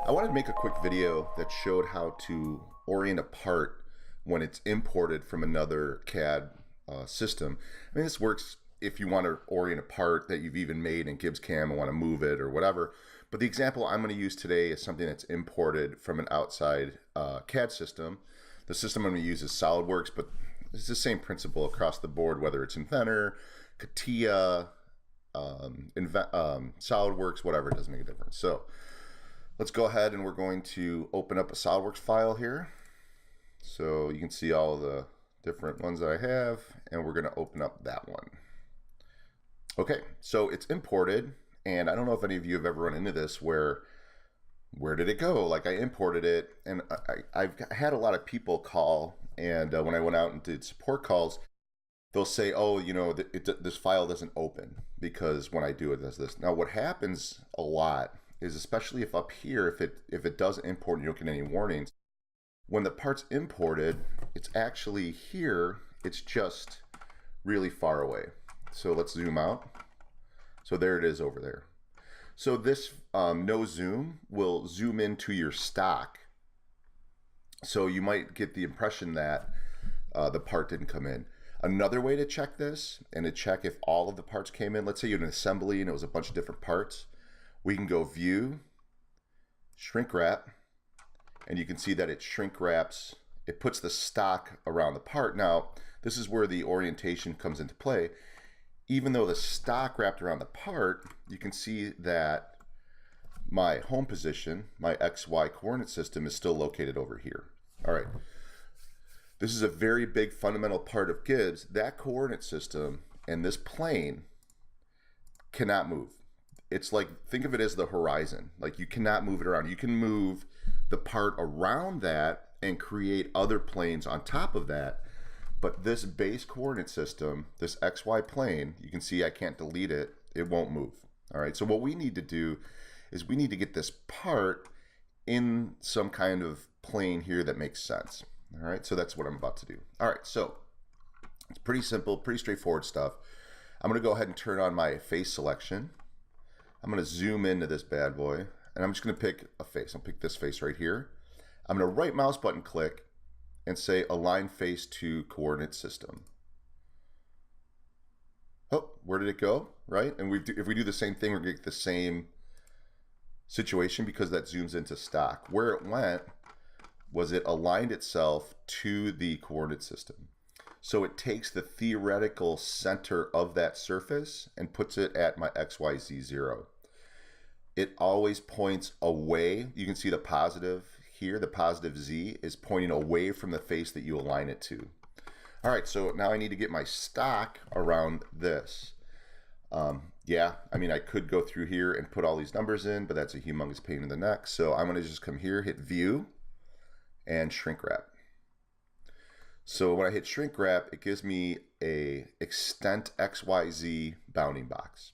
I wanted to make a quick video that showed how to orient a part when it's imported from another CAD system. I mean, this works if you want to orient a part that you've even made in GibbsCAM and want to move it or whatever. But the example I'm going to use today is something that's imported from an outside CAD system. The system I'm going to use is SolidWorks, but it's the same principle across the board, whether it's Inventor, Catia, SolidWorks, whatever, it doesn't make a difference. So let's go ahead and we're going to open up a SolidWorks file here. So you can see all the different ones that I have, and we're going to open up that one. Okay, so it's imported, and I don't know if any of you have ever run into this where did it go? Like I imported it, and I've had a lot of people call, and when I went out and did support calls, they'll say, oh, you know, this file doesn't open because when I do it, it does this. Now what happens a lot is, especially if up here, if it does import and you don't get any warnings, when the part's imported, it's actually here, it's just really far away. So let's zoom out. So there it is over there. So this no zoom will zoom into your stock. So you might get the impression that the part didn't come in. Another way to check this, and to check if all of the parts came in, let's say you had an assembly and it was a bunch of different parts, we can go View, Shrink Wrap, and you can see that it shrink wraps, it puts the stock around the part. Now, this is where the orientation comes into play. Even though the stock wrapped around the part, you can see that my home position, my XY coordinate system, is still located over here. All right. This is a very big fundamental part of Gibbs. That coordinate system and this plane cannot move. It's like, think of it as the horizon. Like you cannot move it around. You can move the part around that and create other planes on top of that. But this base coordinate system, this XY plane, you can see I can't delete it. It won't move. All right. So what we need to do is we need to get this part in some kind of plane here that makes sense. All right. So that's what I'm about to do. All right. So it's pretty simple, pretty straightforward stuff. I'm going to go ahead and turn on my face selection. I'm going to zoom into this bad boy, and I'm just going to pick a face. I'll pick this face right here. I'm going to right mouse button click and say align face to coordinate system. Oh, where did it go? Right? And if we do the same thing, we're going to get the same situation because that zooms into stock. Where it went was it aligned itself to the coordinate system. So it takes the theoretical center of that surface and puts it at my XYZ 0. It always points away. You can see the positive here, the positive Z is pointing away from the face that you align it to. All right, so now I need to get my stock around this. Yeah, I mean, I could go through here and put all these numbers in, but that's a humongous pain in the neck. So I'm gonna just come here, hit View, and Shrink Wrap. So when I hit Shrink Wrap, it gives me a extent XYZ bounding box.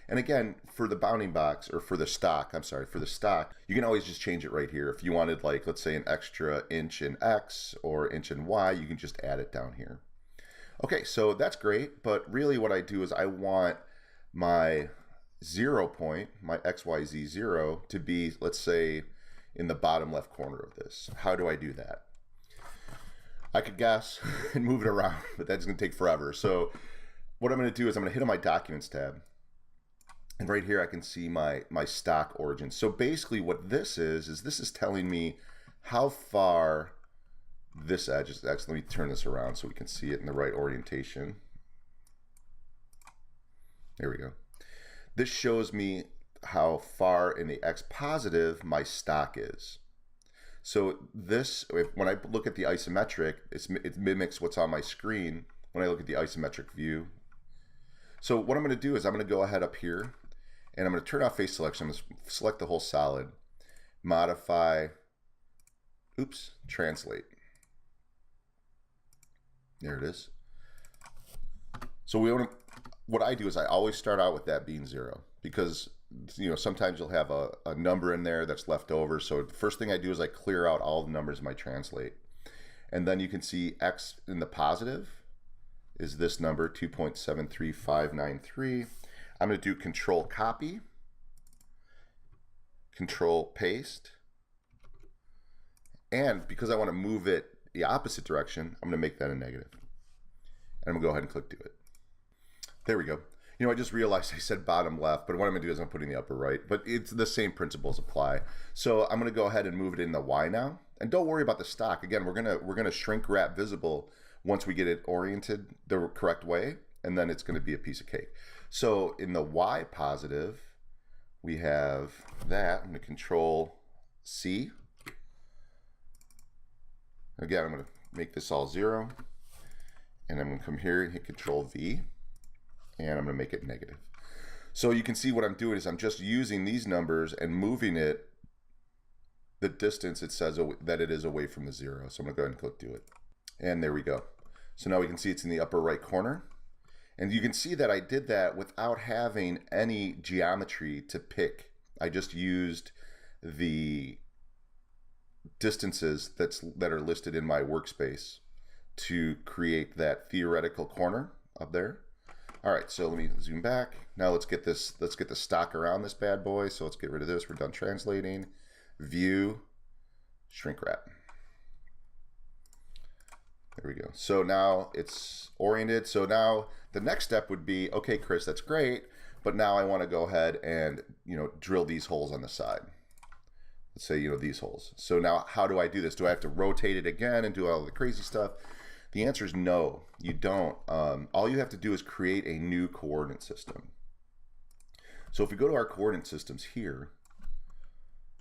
And again, for the bounding box, or for the stock, I'm sorry, for the stock, you can always just change it right here. If you wanted, like, let's say an extra inch in X or inch in Y, you can just add it down here. Okay, so that's great, but really what I do is I want my 0 point, my XYZ 0, to be, let's say, in the bottom left corner of this. How do I do that? I could guess and move it around, but that's gonna take forever. So what I'm gonna do is I'm gonna hit on my Documents tab. And right here I can see my stock origin. So basically what this is this is telling me how far this edge is. Actually, let me turn this around so we can see it in the right orientation. There we go. This shows me how far in the X positive my stock is. So this, when I look at the isometric, it mimics what's on my screen when I look at the isometric view. So what I'm going to do is I'm going to go ahead up here and I'm going to turn off face selection. I'm going to select the whole solid, modify, translate. There it is. So what I do is I always start out with that being 0 because, you know, sometimes you'll have a number in there that's left over. So the first thing I do is I clear out all the numbers in my translate. And then you can see X in the positive is this number, 2.73593. I'm going to do Control Copy, Control Paste, And because I want to move it the opposite direction, I'm going to make that a negative. And I'm going to go ahead and click do it. There we go. You know, I just realized I said bottom left, but what I'm going to do is I'm putting the upper right. But it's the same principles apply. So I'm going to go ahead and move it in the Y now. And don't worry about the stock. Again, we're going to shrink wrap visible once we get it oriented the correct way, and then it's going to be a piece of cake. So in the Y positive, we have that. I'm going to control C. Again, I'm going to make this all 0. And I'm going to come here and hit control V. And I'm going to make it negative. So you can see what I'm doing is I'm just using these numbers and moving it the distance it says that it is away from the 0. So I'm going to go ahead and click do it. And there we go. So now we can see it's in the upper right corner. And you can see that I did that without having any geometry to pick. I just used the distances that are listed in my workspace to create that theoretical corner up there. All right, so let me zoom back. Now let's get the stock around this bad boy. So let's get rid of this. We're done translating. View, shrink wrap. There we go. So now it's oriented. So now the next step would be, okay, Chris, that's great, but now I want to go ahead and, you know, drill these holes on the side. Let's say, you know, these holes. So now how do I do this? Do I have to rotate it again and do all the crazy stuff? The answer is no, you don't. All you have to do is create a new coordinate system. So if we go to our coordinate systems here,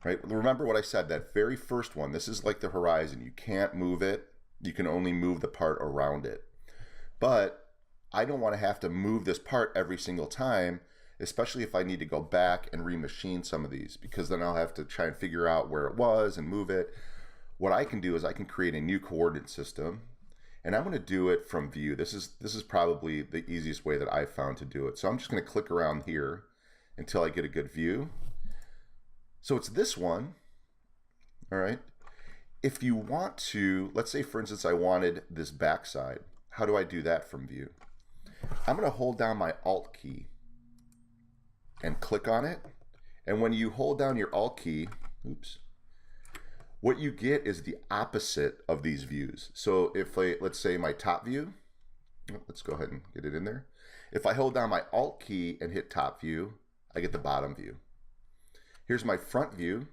right, remember what I said, that very first one, this is like the horizon. You can't move it. You can only move the part around it. But I don't want to have to move this part every single time, especially if I need to go back and remachine some of these, because then I'll have to try and figure out where it was and move it. What I can do is I can create a new coordinate system, and I'm going to do it from view. This is probably the easiest way that I've found to do it. So I'm just going to click around here until I get a good view. So it's this one, all right? If you want to, let's say for instance I wanted this backside, how do I do that from view? I'm going to hold down my Alt key and click on it. And when you hold down your Alt key, oops, what you get is the opposite of these views. So if let's say my top view, let's go ahead and get it in there. If I hold down my Alt key and hit top view, I get the bottom view. Here's my front view.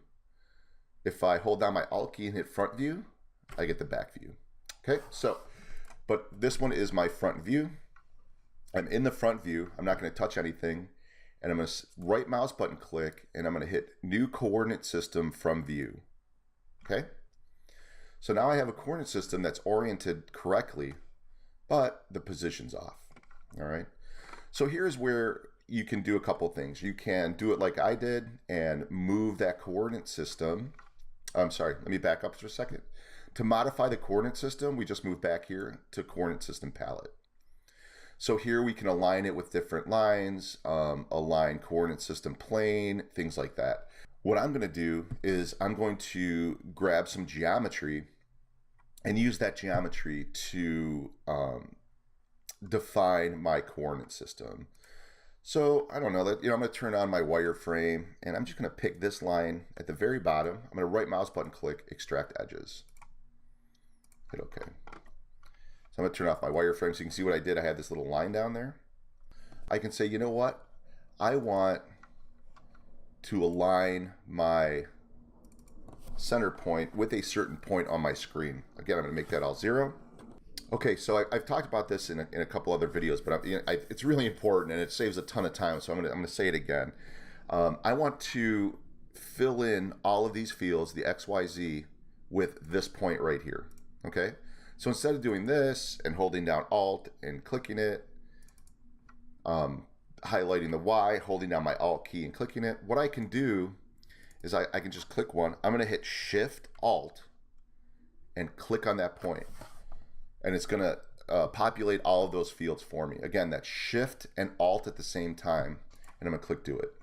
If I hold down my Alt key and hit front view, I get the back view. Okay, so, but this one is my front view. I'm in the front view. I'm not going to touch anything. And I'm going to right mouse button click, and I'm going to hit new coordinate system from view. Okay, so now I have a coordinate system that's oriented correctly, but the position's off. All right, so here's where you can do a couple things. You can do it like I did and move that coordinate system. I'm sorry, let me back up for a second. To modify the coordinate system, we just move back here to coordinate system palette. So here we can align it with different lines, align coordinate system plane, things like that. What I'm going to do is I'm going to grab some geometry and use that geometry to define my coordinate system. So I don't know, that, you know, I'm going to turn on my wireframe, and I'm just going to pick this line at the very bottom. I'm going to right mouse button click, extract edges. Hit OK. So I'm going to turn off my wireframe so you can see what I did. I had this little line down there. I can say, you know what? I want to align my center point with a certain point on my screen. Again, I'm going to make that all 0. Okay, so I've talked about this in a couple other videos, but it's really important and it saves a ton of time, so I'm going to say it again. I want to fill in all of these fields, the X, Y, Z, with this point right here. Okay, so instead of doing this and holding down Alt and clicking it, highlighting the Y, holding down my Alt key and clicking it, what I can do is I can just click one. I'm going to hit Shift Alt and click on that point. And it's going to populate all of those fields for me. Again, that's Shift and Alt at the same time, and I'm going to click do it.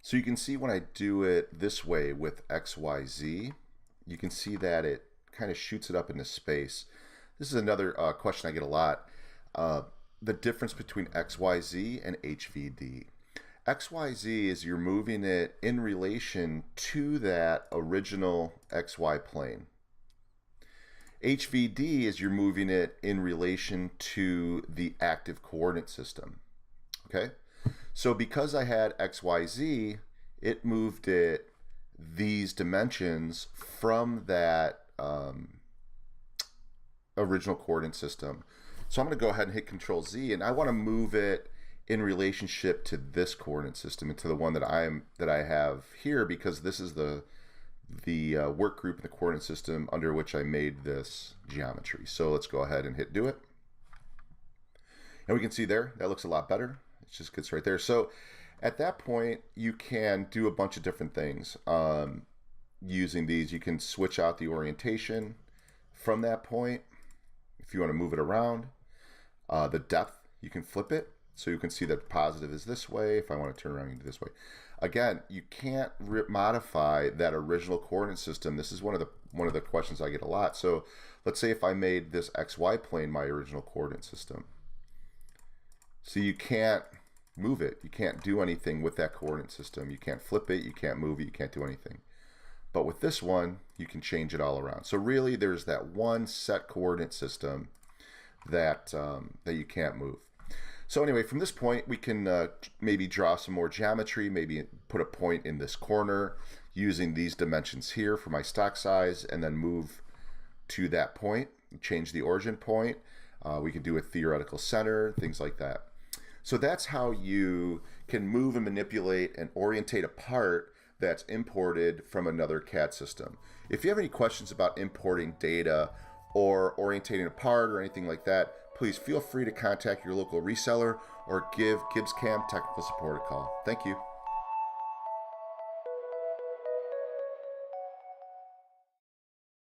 So you can see when I do it this way with X, Y, Z, you can see that it kind of shoots it up into space. This is another question I get a lot. The difference between X, Y, Z and HVD. XYZ is you're moving it in relation to that original XY plane. HVD is you're moving it in relation to the active coordinate system. Okay? So because I had XYZ, it moved it these dimensions from that original coordinate system. So I'm going to go ahead and hit Control Z, and I want to move it in relationship to this coordinate system and to the one that I have here, because this is the work group in the coordinate system under which I made this geometry. So let's go ahead and hit Do It. And we can see there, that looks a lot better. It just gets right there. So at that point, you can do a bunch of different things using these. You can switch out the orientation from that point if you want to move it around. The depth, you can flip it. So you can see that positive is this way. If I want to turn around, you can do this way. Again, you can't modify that original coordinate system. This is one of the questions I get a lot. So let's say if I made this XY plane my original coordinate system. So you can't move it. You can't do anything with that coordinate system. You can't flip it. You can't move it. You can't do anything. But with this one, you can change it all around. So really, there's that one set coordinate system that that you can't move. So anyway, from this point, we can maybe draw some more geometry, maybe put a point in this corner using these dimensions here for my stock size, and then move to that point, change the origin point. We can do a theoretical center, things like that. So that's how you can move and manipulate and orientate a part that's imported from another CAD system. If you have any questions about importing data or orientating a part or anything like that, please feel free to contact your local reseller or give GibbsCAM technical support a call. Thank you.